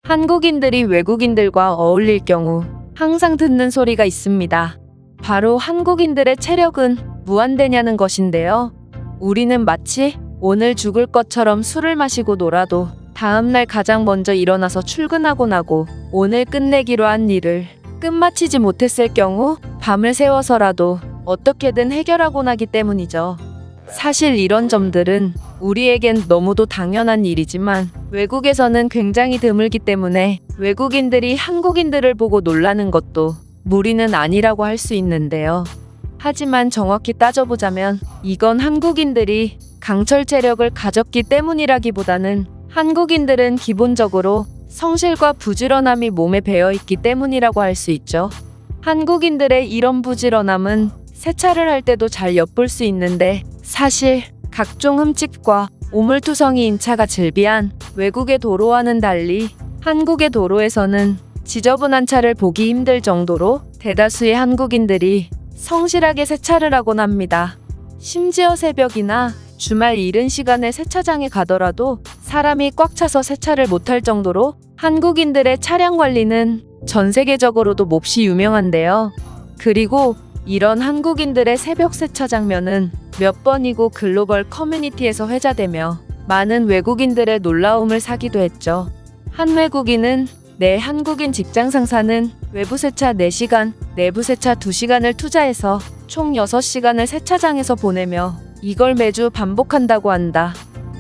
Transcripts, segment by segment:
한국인들이 외국인들과 어울릴 경우 항상 듣는 소리가 있습니다. 바로 한국인들의 체력은 무한대냐는 것인데요. 우리는 마치 오늘 죽을 것처럼 술을 마시고 놀아도 다음날 가장 먼저 일어나서 출근하고 나고 오늘 끝내기로 한 일을 끝마치지 못했을 경우 밤을 새워서라도 어떻게든 해결하고 나기 때문이죠. 사실 이런 점들은 우리에겐 너무도 당연한 일이지만 외국에서는 굉장히 드물기 때문에 외국인들이 한국인들을 보고 놀라는 것도 무리는 아니라고 할 수 있는데요. 하지만 정확히 따져보자면 이건 한국인들이 강철 체력을 가졌기 때문이라기보다는 한국인들은 기본적으로 성실과 부지런함이 몸에 배어있기 때문이라고 할 수 있죠. 한국인들의 이런 부지런함은 세차를 할 때도 잘 엿볼 수 있는데 사실 각종 흠집과 오물투성이인 차가 즐비한 외국의 도로와는 달리 한국의 도로에서는 지저분한 차를 보기 힘들 정도로 대다수의 한국인들이 성실하게 세차를 하곤 합니다. 심지어 새벽이나 주말 이른 시간에 세차장에 가더라도 사람이 꽉 차서 세차를 못할 정도로 한국인들의 차량 관리는 전 세계적으로도 몹시 유명한데요. 그리고 이런 한국인들의 새벽 세차 장면은 몇 번이고 글로벌 커뮤니티에서 회자되며 많은 외국인들의 놀라움을 사기도 했죠. 한 외국인은 내 한국인 직장 상사는 외부 세차 4시간, 내부 세차 2시간을 투자해서 총 6시간을 세차장에서 보내며 이걸 매주 반복한다고 한다.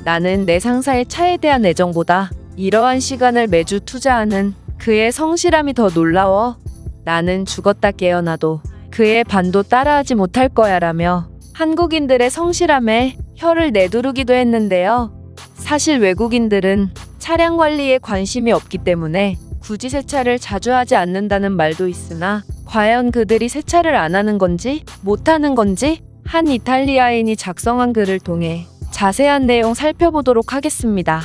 나는 내 상사의 차에 대한 애정보다 이러한 시간을 매주 투자하는 그의 성실함이 더 놀라워. 나는 죽었다 깨어나도 그의 반도 따라하지 못할 거야 라며 한국인들의 성실함에 혀를 내두르기도 했는데요. 사실 외국인들은 차량 관리에 관심이 없기 때문에 굳이 세차를 자주 하지 않는다는 말도 있으나 과연 그들이 세차를 안 하는 건지 못하는 건지 한 이탈리아인이 작성한 글을 통해 자세한 내용 살펴보도록 하겠습니다.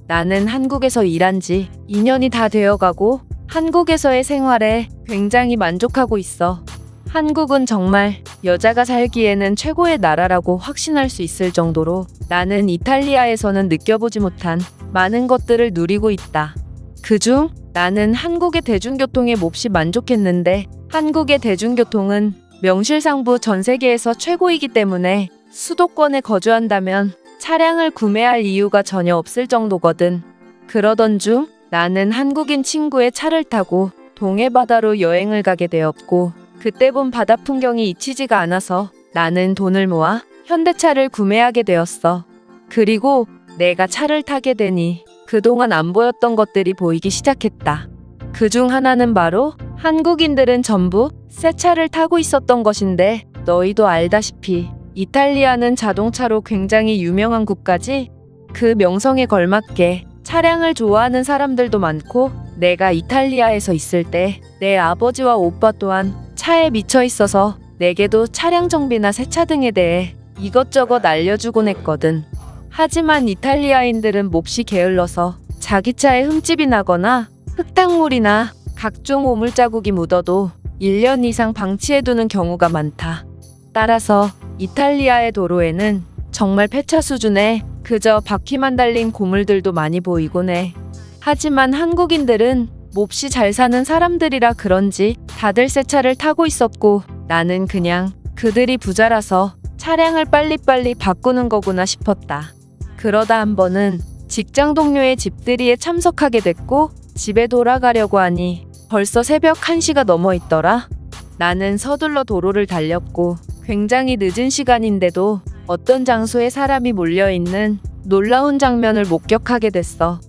나는 한국에서 일한 지 2년이 다 되어가고 한국에서의 생활에 굉장히 만족하고 있어. 한국은 정말 여자가 살기에는 최고의 나라라고 확신할 수 있을 정도로 나는 이탈리아에서는 느껴보지 못한 많은 것들을 누리고 있다. 그중 나는 한국의 대중교통에 몹시 만족했는데 한국의 대중교통은 명실상부 전 세계에서 최고이기 때문에 수도권에 거주한다면 차량을 구매할 이유가 전혀 없을 정도거든. 그러던 중 나는 한국인 친구의 차를 타고 동해바다로 여행을 가게 되었고 그때 본 바다 풍경이 잊히지가 않아서 나는 돈을 모아 현대차를 구매하게 되었어. 그리고 내가 차를 타게 되니 그동안 안 보였던 것들이 보이기 시작했다. 그중 하나는 바로 한국인들은 전부 새 차를 타고 있었던 것인데 너희도 알다시피 이탈리아는 자동차로 굉장히 유명한 국가지. 그 명성에 걸맞게 차량을 좋아하는 사람들도 많고 내가 이탈리아에서 있을 때 내 아버지와 오빠 또한 차에 미쳐 있어서 내게도 차량 정비나 세차 등에 대해 이것저것 알려주곤 했거든. 하지만 이탈리아인들은 몹시 게을러서 자기 차에 흠집이 나거나 흙탕물이나 각종 오물자국이 묻어도 1년 이상 방치해두는 경우가 많다. 따라서 이탈리아의 도로에는 정말 폐차 수준의 그저 바퀴만 달린 고물들도 많이 보이곤 해. 하지만 한국인들은 몹시 잘 사는 사람들이라 그런지 다들 새 차를 타고 있었고 나는 그냥 그들이 부자라서 차량을 빨리빨리 바꾸는 거구나 싶었다. 그러다 한 번은 직장 동료의 집들이에 참석하게 됐고 집에 돌아가려고 하니 벌써 새벽 1시가 넘어 있더라. 나는 서둘러 도로를 달렸고 굉장히 늦은 시간인데도 어떤 장소에 사람이 몰려있는 놀라운 장면을 목격하게 됐어.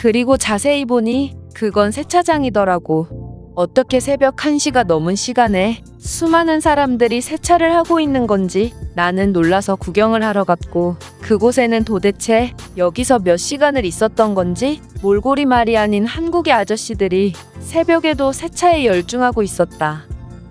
그리고 자세히 보니 그건 세차장이더라고. 어떻게 새벽 1시가 넘은 시간에 수많은 사람들이 세차를 하고 있는 건지 나는 놀라서 구경을 하러 갔고 그곳에는 도대체 여기서 몇 시간을 있었던 건지 몰골이 말이 아닌 한국의 아저씨들이 새벽에도 세차에 열중하고 있었다.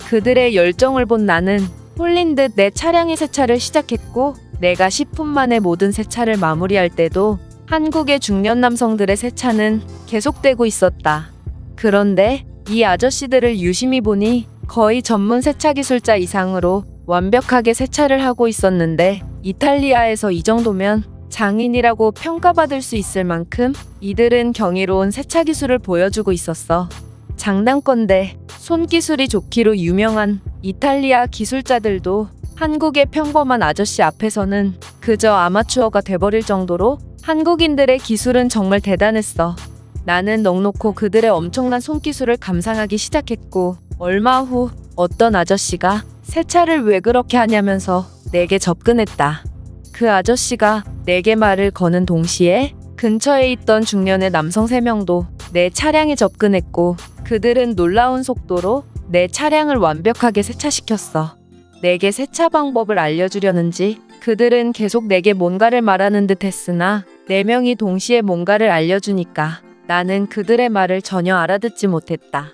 그들의 열정을 본 나는 홀린 듯 내 차량의 세차를 시작했고 내가 10분 만에 모든 세차를 마무리할 때도 한국의 중년 남성들의 세차는 계속되고 있었다. 그런데 이 아저씨들을 유심히 보니 거의 전문 세차 기술자 이상으로 완벽하게 세차를 하고 있었는데 이탈리아에서 이 정도면 장인이라고 평가받을 수 있을 만큼 이들은 경이로운 세차 기술을 보여주고 있었어. 장난건대 손기술이 좋기로 유명한 이탈리아 기술자들도 한국의 평범한 아저씨 앞에서는 그저 아마추어가 돼버릴 정도로 한국인들의 기술은 정말 대단했어. 나는 넋놓고 그들의 엄청난 손기술을 감상하기 시작했고, 얼마 후 어떤 아저씨가 세차를 왜 그렇게 하냐면서 내게 접근했다. 그 아저씨가 내게 말을 거는 동시에 근처에 있던 중년의 남성 3명도 내 차량에 접근했고, 그들은 놀라운 속도로 내 차량을 완벽하게 세차시켰어. 내게 세차 방법을 알려주려는지 그들은 계속 내게 뭔가를 말하는 듯 했으나 4명이 동시에 뭔가를 알려주니까 나는 그들의 말을 전혀 알아듣지 못했다.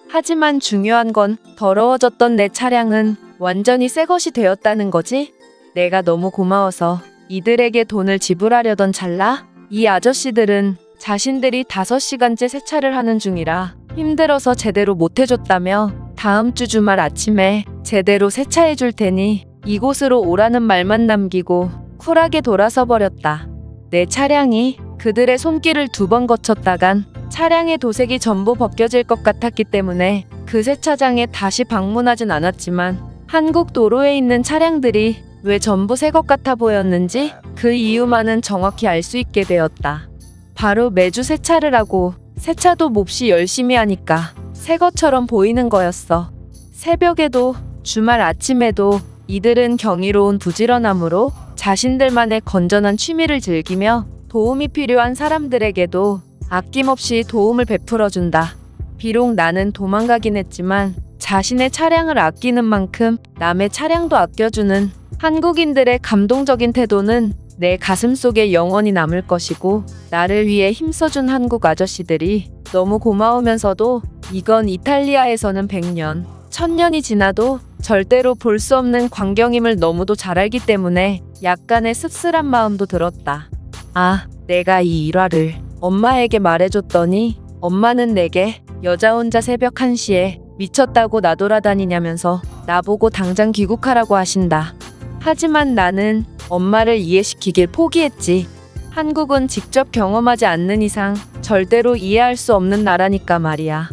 하지만 중요한 건 더러워졌던 내 차량은 완전히 새 것이 되었다는 거지. 내가 너무 고마워서 이들에게 돈을 지불하려던 찰나 이 아저씨들은 자신들이 5시간째 세차를 하는 중이라 힘들어서 제대로 못해줬다며 다음 주 주말 아침에 제대로 세차해 줄 테니 이곳으로 오라는 말만 남기고 쿨하게 돌아서 버렸다. 내 차량이 그들의 손길을 2번 거쳤다간 차량의 도색이 전부 벗겨질 것 같았기 때문에 그 세차장에 다시 방문하진 않았지만 한국 도로에 있는 차량들이 왜 전부 새 것 같아 보였는지 그 이유만은 정확히 알 수 있게 되었다. 바로 매주 세차를 하고 세차도 몹시 열심히 하니까 새 것처럼 보이는 거였어. 새벽에도 주말 아침에도 이들은 경이로운 부지런함으로 자신들만의 건전한 취미를 즐기며 도움이 필요한 사람들에게도 아낌없이 도움을 베풀어준다. 비록 나는 도망가긴 했지만 자신의 차량을 아끼는 만큼 남의 차량도 아껴주는 한국인들의 감동적인 태도는 내 가슴 속에 영원히 남을 것이고, 나를 위해 힘써준 한국 아저씨들이 너무 고마우면서도 이건 이탈리아에서는 100년, 1000년이 지나도 절대로 볼 수 없는 광경임을 너무도 잘 알기 때문에 약간의 씁쓸한 마음도 들었다. 아, 내가 이 일화를 엄마에게 말해줬더니 엄마는 내게 여자 혼자 새벽 1시에 미쳤다고 나돌아다니냐면서 나보고 당장 귀국하라고 하신다. 하지만 나는 엄마를 이해시키길 포기했지. 한국은 직접 경험하지 않는 이상 절대로 이해할 수 없는 나라니까 말이야.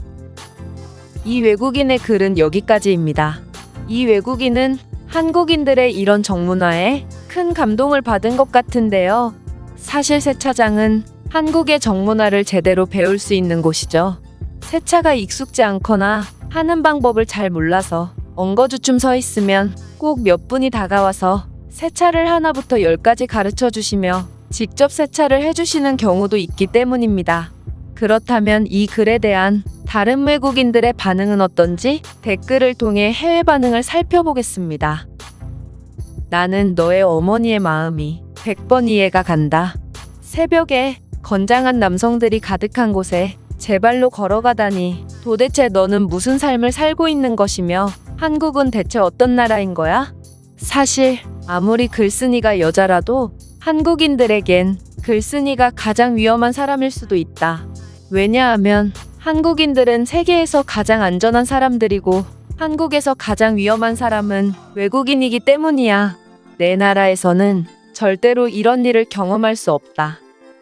이 외국인의 글은 여기까지입니다. 이 외국인은 한국인들의 이런 정문화에 큰 감동을 받은 것 같은데요. 사실 세차장은 한국의 정문화를 제대로 배울 수 있는 곳이죠. 세차가 익숙지 않거나 하는 방법을 잘 몰라서 엉거주춤 서 있으면 꼭 몇 분이 다가와서 세차를 하나부터 10까지 가르쳐 주시며 직접 세차를 해주시는 경우도 있기 때문입니다. 그렇다면 이 글에 대한 다른 외국인들의 반응은 어떤지 댓글을 통해 해외 반응을 살펴보겠습니다. 나는 너의 어머니의 마음이 100번 이해가 간다. 새벽에 건장한 남성들이 가득한 곳에 제 발로 걸어가다니 도대체 너는 무슨 삶을 살고 있는 것이며 한국은 대체 어떤 나라인 거야? 사실 아무리 글쓴이가 여자라도 한국인들에겐 글쓴이가 가장 위험한 사람일 수도 있다. 왜냐하면 한국인들은 세계에서 가장 안전한 사람들이고 한국에서 가장 위험한 사람은 외국인이기 때문이야. 내 나라에서는 절대로 이런 일을 경험할 수 없다.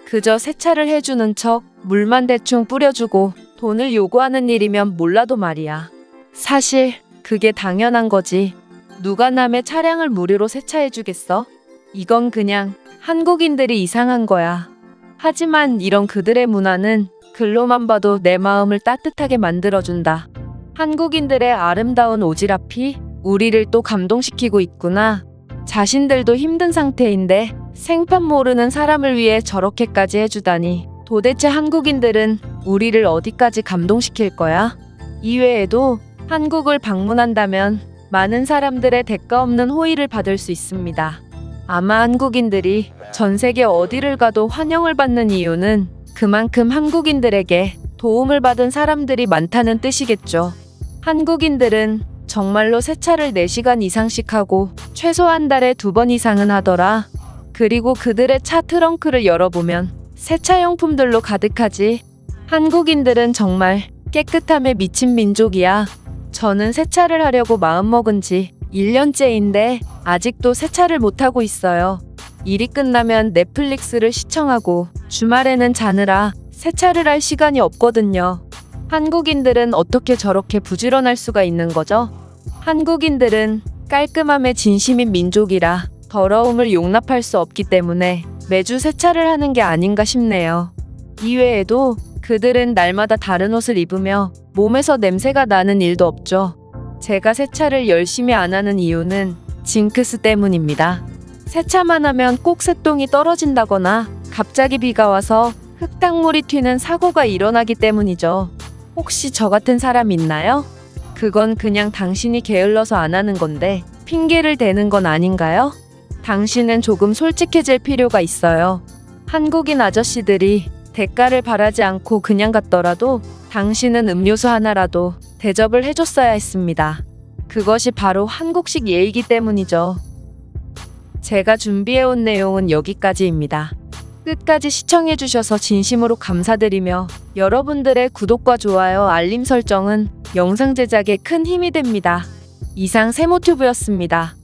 그저 세차를 해주는 척 물만 대충 뿌려주고 돈을 요구하는 일이면 몰라도 말이야. 사실 그게 당연한 거지. 누가 남의 차량을 무료로 세차해주겠어? 이건 그냥 한국인들이 이상한 거야. 하지만 이런 그들의 문화는 글로만 봐도 내 마음을 따뜻하게 만들어준다. 한국인들의 아름다운 오지랖이 우리를 또 감동시키고 있구나. 자신들도 힘든 상태인데 생판 모르는 사람을 위해 저렇게까지 해주다니. 도대체 한국인들은 우리를 어디까지 감동시킬 거야? 이외에도 한국을 방문한다면 많은 사람들의 대가 없는 호의를 받을 수 있습니다. 아마 한국인들이 전 세계 어디를 가도 환영을 받는 이유는 그만큼 한국인들에게 도움을 받은 사람들이 많다는 뜻이겠죠. 한국인들은 정말로 세차를 4시간 이상씩 하고 최소 한 달에 2번 이상은 하더라. 그리고 그들의 차 트렁크를 열어보면 세차용품들로 가득하지. 한국인들은 정말 깨끗함에 미친 민족이야. 저는 세차를 하려고 마음먹은 지 1년째인데 아직도 세차를 못하고 있어요. 일이 끝나면 넷플릭스를 시청하고 주말에는 자느라 세차를 할 시간이 없거든요. 한국인들은 어떻게 저렇게 부지런할 수가 있는 거죠? 한국인들은 깔끔함에 진심인 민족이라 더러움을 용납할 수 없기 때문에 매주 세차를 하는 게 아닌가 싶네요. 이외에도 그들은 날마다 다른 옷을 입으며 몸에서 냄새가 나는 일도 없죠. 제가 세차를 열심히 안 하는 이유는 징크스 때문입니다. 세차만 하면 꼭 새똥이 떨어진다거나 갑자기 비가 와서 흙탕물이 튀는 사고가 일어나기 때문이죠. 혹시 저 같은 사람 있나요? 그건 그냥 당신이 게을러서 안 하는 건데 핑계를 대는 건 아닌가요? 당신은 조금 솔직해질 필요가 있어요. 한국인 아저씨들이 대가를 바라지 않고 그냥 갔더라도 당신은 음료수 하나라도 대접을 해줬어야 했습니다. 그것이 바로 한국식 예의이기 때문이죠. 제가 준비해온 내용은 여기까지입니다. 끝까지 시청해주셔서 진심으로 감사드리며 여러분들의 구독과 좋아요, 알림 설정은 영상 제작에 큰 힘이 됩니다. 이상 세모튜브였습니다.